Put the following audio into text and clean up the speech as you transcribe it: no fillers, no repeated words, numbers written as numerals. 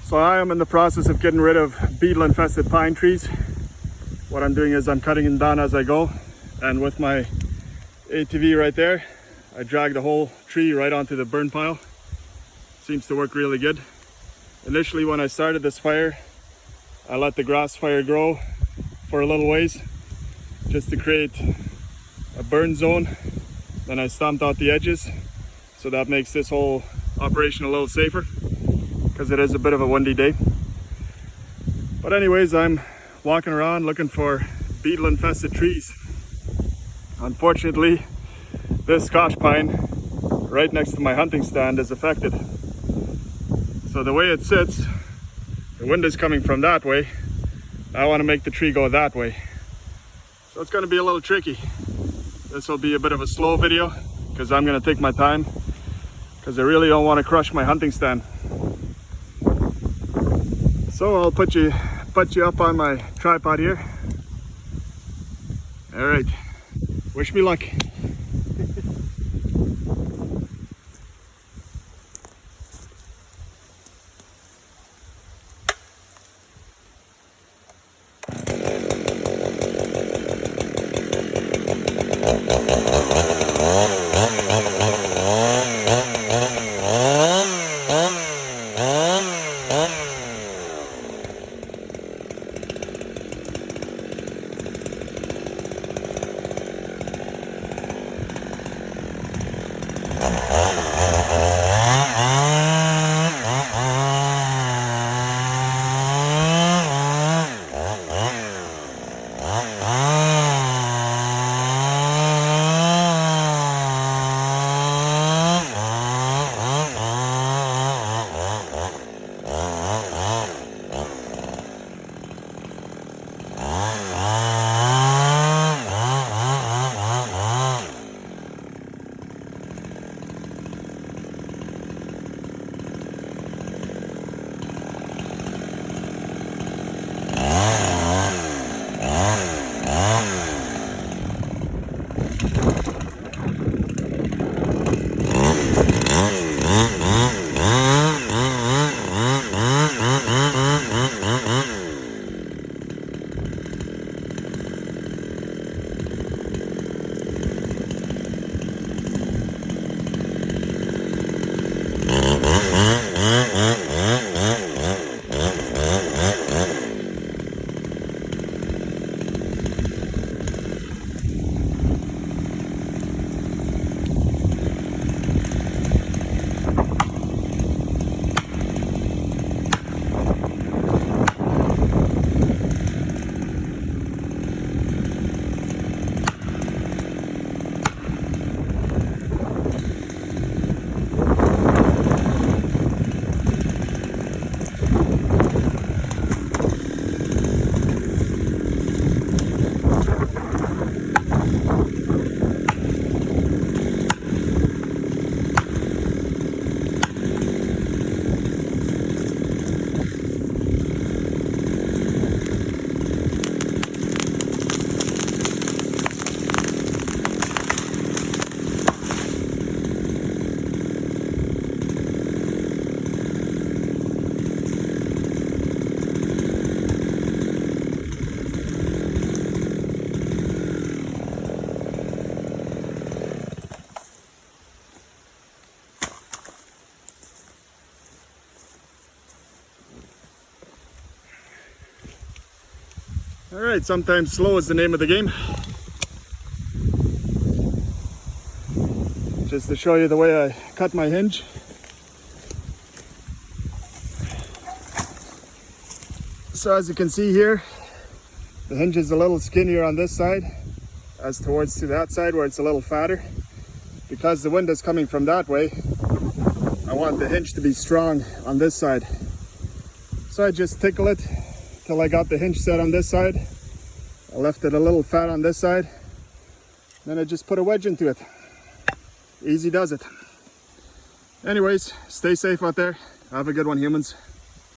So I am in the process of getting rid of beetle infested pine trees. What I'm doing is I'm cutting them down as I go, and with my ATV right there, I drag the whole tree right onto the burn pile. Seems to work really good. Initially when I started this fire, I let the grass fire grow for a little ways just to create a burn zone. Then I stomped out the edges, so that makes this whole operation a little safer because it is a bit of a windy day. But anyways, I'm walking around looking for beetle infested trees. Unfortunately, this Scotch pine right next to my hunting stand is affected. So the way it sits, the wind is coming from that way. I want to make the tree go that way. So it's going to be a little tricky. This will be a bit of a slow video because I'm going to take my time because I really don't want to crush my hunting stand. So I'll put you up on my tripod here. All right, wish me luck. All right, sometimes slow is the name of the game. Just to show you the way I cut my hinge. So as you can see here, the hinge is a little skinnier on this side as towards to that side where it's a little fatter. Because the wind is coming from that way, I want the hinge to be strong on this side. So I just tickle it till I got the hinge set on this side. I left it a little fat on this side. Then I just put a wedge into it. Easy does it. Anyways, stay safe out there. Have a good one, humans.